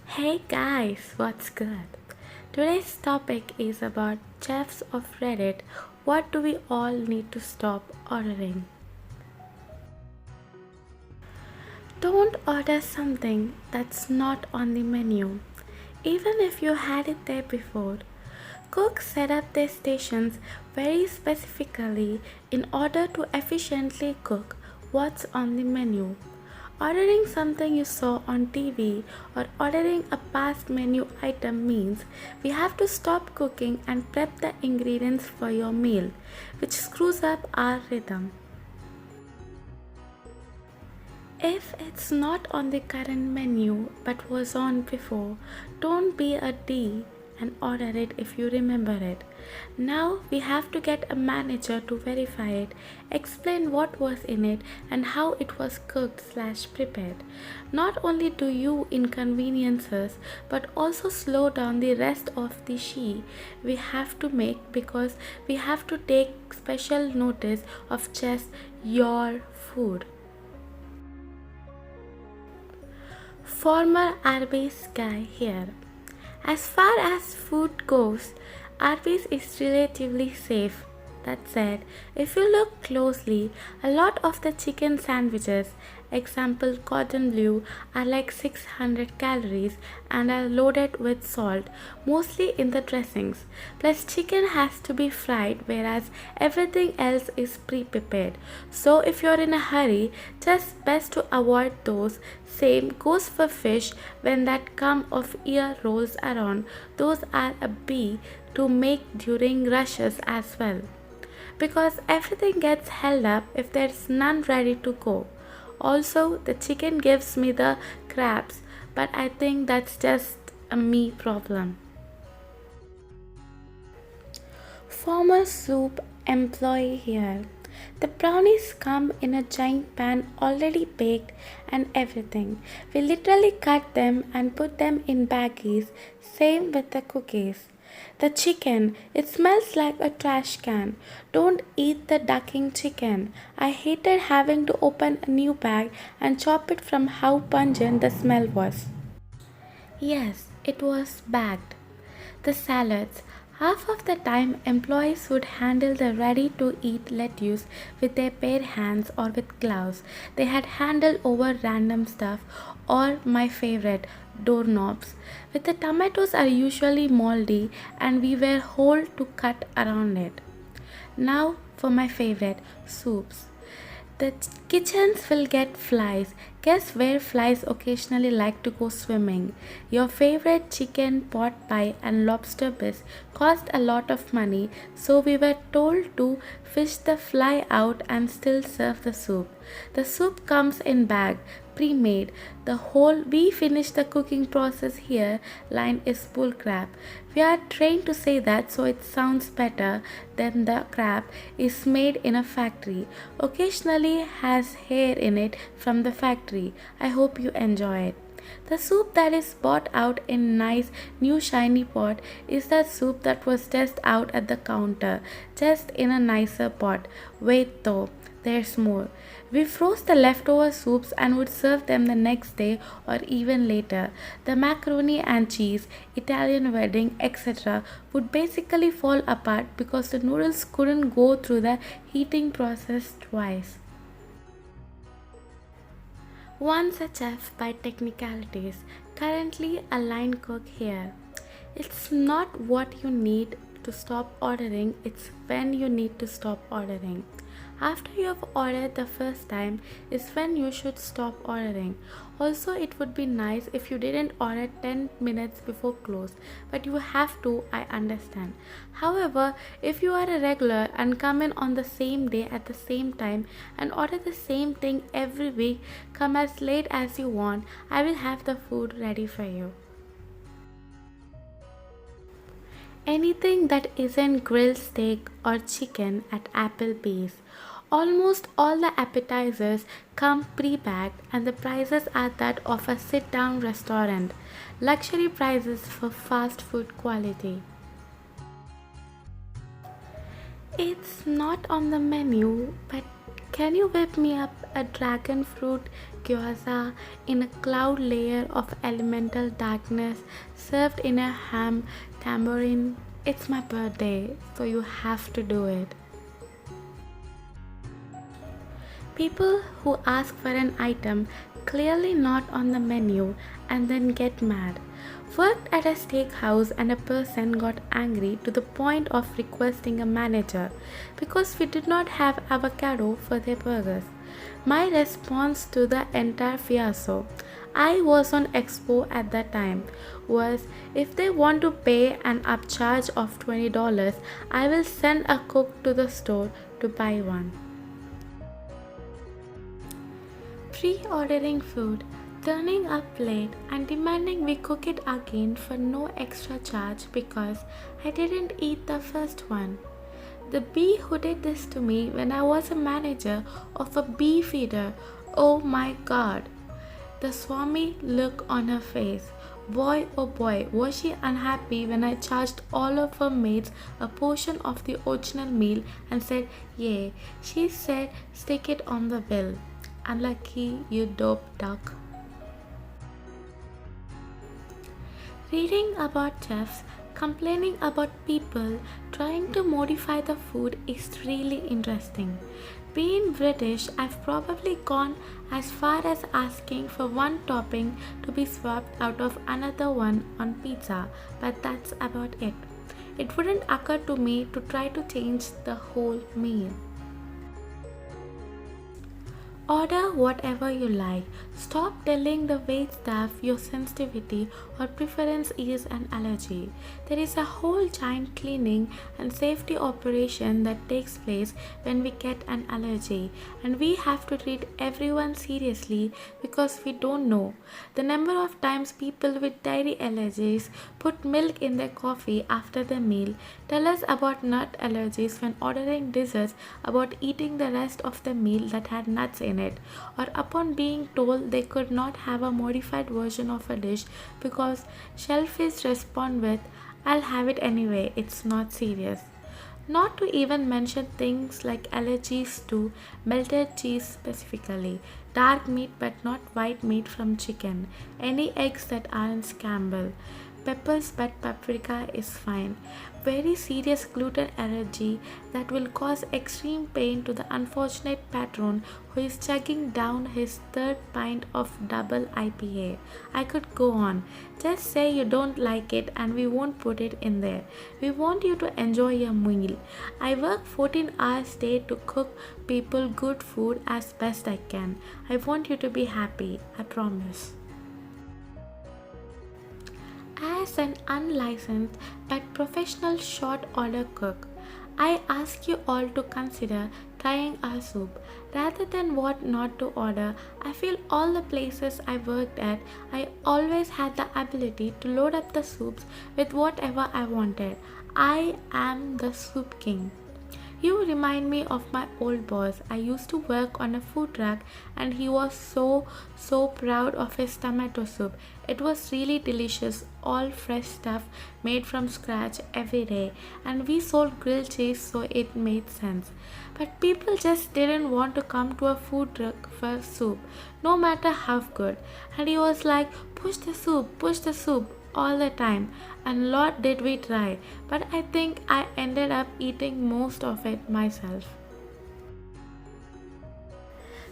Hey guys, what's good? Today's topic is about chefs of Reddit. What do we all need to stop ordering? Don't order something that's not on the menu, even if you had it there before. Cooks set up their stations very specifically in order to efficiently cook what's on the menu. Ordering something you saw on TV or ordering a past menu item means we have to stop cooking and prep the ingredients for your meal, which screws up our rhythm. If it's not on the current menu but was on before, don't be a D and order it if you remember it. Now we have to get a manager to verify it, explain what was in it and how it was cooked/prepared. Not only do you inconvenience us, but also slow down the rest of the we have to make because we have to take special notice of just your food. Former Arby's guy here. As far as food goes, Arby's is relatively safe. That said, if you look closely, a lot of the chicken sandwiches, example cotton blue, are like 600 calories and are loaded with salt, mostly in the dressings. Plus, chicken has to be fried, whereas everything else is pre-prepared. So, if you're in a hurry, just best to avoid those. Same goes for fish when that come of year rolls around. Those are a B to make during rushes as well, because everything gets held up if there's none ready to go. Also, the chicken gives me the crabs, but I think that's just a me problem. Former soup employee here. The brownies come in a giant pan already baked and everything. We literally cut them and put them in baggies. Same with the cookies. The chicken, it smells like a trash can. Don't eat the ducking chicken. I hated having to open a new bag and chop it from how pungent the smell was. Yes, it was bagged. The salads. Half of the time, employees would handle the ready to eat lettuce with their bare hands or with gloves. They had handle over random stuff, or my favorite, doorknobs. With the tomatoes are usually moldy and we were whole to cut around it. Now for my favorite, soups. The kitchens will get flies. Guess where flies occasionally like to go swimming? Your favorite chicken pot pie and lobster bits cost a lot of money, so we were told to fish the fly out and still serve the soup. The soup comes in bag, pre-made. The whole "we finish the cooking process here" line is bullcrap. We are trained to say that so it sounds better than the crap is made in a factory. Occasionally has hair in it from the factory. I hope you enjoy it. The soup that is bought out in nice new shiny pot is that soup that was just out at the counter, just in a nicer pot. Wait though, there's more. We froze the leftover soups and would serve them the next day or even later. The macaroni and cheese, Italian wedding, etc. would basically fall apart because the noodles couldn't go through the heating process twice. Once a chef by technicalities, currently a line cook here. It's not what you need to stop ordering, it's when you need to stop ordering. After you have ordered the first time is when you should stop ordering. Also, it would be nice if you didn't order 10 minutes before close, but you have to, I understand. However, if you are a regular and come in on the same day at the same time and order the same thing every week, come as late as you want, I will have the food ready for you. Anything that isn't grilled steak or chicken at Applebee's. Almost all the appetizers come pre-packed and the prices are that of a sit-down restaurant. Luxury prices for fast food quality. It's not on the menu, but can you whip me up a dragon fruit gyoza in a cloud layer of elemental darkness served in a ham tambourine. It's my birthday, so you have to do it. People who ask for an item clearly not on the menu and then get mad. Worked at a steakhouse and a person got angry to the point of requesting a manager because we did not have avocado for their burgers. My response to the entire fiasco, I was on Expo at that time, was if they want to pay an upcharge of $20, I will send a cook to the store to buy one. Pre-ordering food, turning up late and demanding we cook it again for no extra charge because I didn't eat the first one. The bee who did this to me when I was a manager of a bee feeder, oh my god. The Swami look on her face. Boy oh boy, was she unhappy when I charged all of her maids a portion of the original meal and said, yeah, she said stick it on the bill. Unlucky, you dope duck. Reading about chefs complaining about people trying to modify the food is really interesting. Being British, I've probably gone as far as asking for one topping to be swapped out of another one on pizza, but that's about it. It wouldn't occur to me to try to change the whole meal. Order whatever you like. Stop telling the wait staff your sensitivity or preference is an allergy. There is a whole giant cleaning and safety operation that takes place when we get an allergy, and we have to treat everyone seriously because we don't know the number of times people with dairy allergies put milk in their coffee after the meal, tell us about nut allergies when ordering desserts, about eating the rest of the meal that had nuts in it, or upon being told they could not have a modified version of a dish because shellfish respond with, I'll have it anyway, it's not serious. Not to even mention things like allergies to melted cheese specifically, dark meat but not white meat from chicken, any eggs that aren't scrambled, peppers but paprika is fine, very serious gluten allergy that will cause extreme pain to the unfortunate patron who is chugging down his third pint of double IPA. I could go on. Just say you don't like it and we won't put it in there. We want you to enjoy your meal. I work 14 hours a day to cook people good food as best I can. I want you to be happy, I promise. As an unlicensed but professional short order cook, I ask you all to consider trying our soup. Rather than what not to order, I feel all the places I worked at, I always had the ability to load up the soups with whatever I wanted. I am the soup king. You remind me of my old boss. I used to work on a food truck and he was so proud of his tomato soup. It was really delicious, all fresh stuff made from scratch every day, and we sold grilled cheese so it made sense. But people just didn't want to come to a food truck for soup, no matter how good. And he was like, push the soup all the time, and Lord did we try, but I think I ended up eating most of it myself.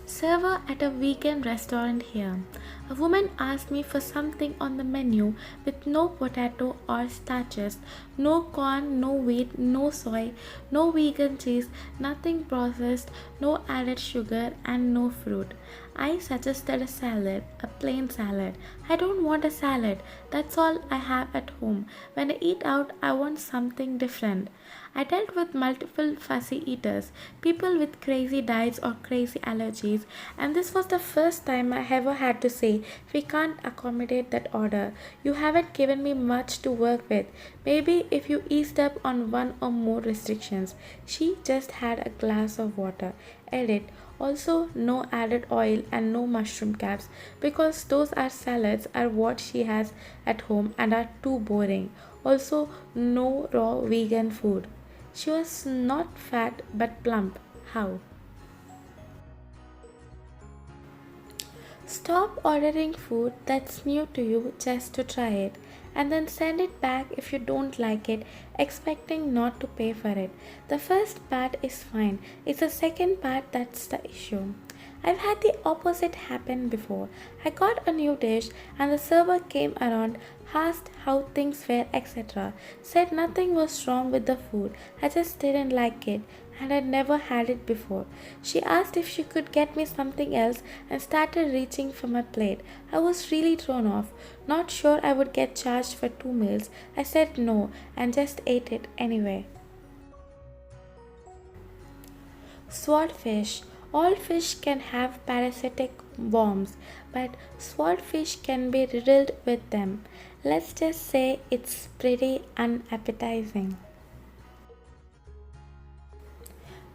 Server at a vegan restaurant here. A woman asked me for something on the menu with no potato or starches, no corn, no wheat, no soy, no vegan cheese, nothing processed, no added sugar, and no fruit. I suggested a salad, a plain salad. I don't want a salad. That's all I have at home. When I eat out, I want something different. I dealt with multiple fussy eaters, people with crazy diets or crazy allergies, and this was the first time I ever had to say, we can't accommodate that order. You haven't given me much to work with. Maybe if you eased up on one or more restrictions. She just had a glass of water. Edit. Also, no added oil and no mushroom caps because those are salads are what she has at home and are too boring. Also, no raw vegan food. She was not fat but plump. How? Stop ordering food that's new to you just to try it, and then send it back if you don't like it, expecting not to pay for it. The first part is fine, it's the second part that's the issue. I've had the opposite happen before. I got a new dish and the server came around, asked how things were, etc. Said nothing was wrong with the food, I just didn't like it and I'd never had it before. She asked if she could get me something else and started reaching for my plate. I was really thrown off, not sure I would get charged for 2 meals. I said no and just ate it anyway. Swordfish. All fish can have parasitic worms, but swordfish can be riddled with them. Let's just say it's pretty unappetizing.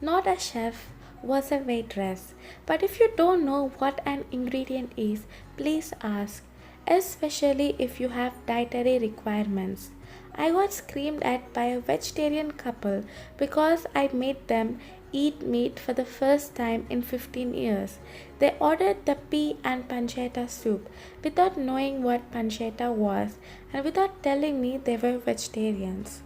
Not a chef, was a waitress. But if you don't know what an ingredient is, please ask, especially if you have dietary requirements. I got screamed at by a vegetarian couple because I made them eat meat for the first time in 15 years. They ordered the pea and pancetta soup without knowing what pancetta was and without telling me they were vegetarians.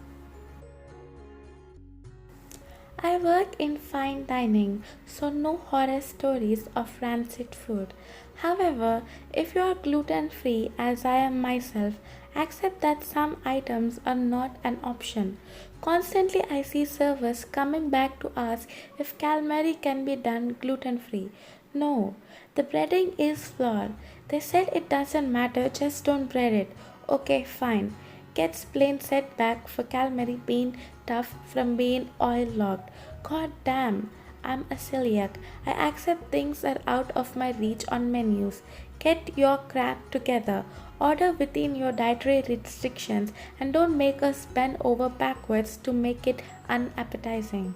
I work in fine dining, so no horror stories of rancid food. However, if you are gluten free, as I am myself, accept that some items are not an option. Constantly, I see servers coming back to ask if calamari can be done gluten free. No, the breading is flawed. They said it doesn't matter, just don't bread it. Okay, fine. Gets plain setback for calamari being tough from being oil locked. God damn, I'm a celiac. I accept things are out of my reach on menus. Get your crap together. Order within your dietary restrictions and don't make us bend over backwards to make it unappetizing.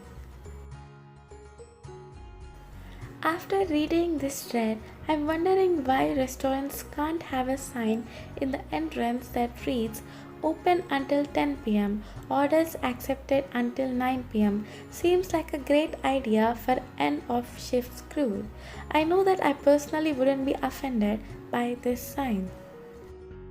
After reading this thread, I'm wondering why restaurants can't have a sign in the entrance that reads open until 10 pm, orders accepted until 9 pm. Seems like a great idea for end of shift crew. I know that I personally wouldn't be offended by this sign.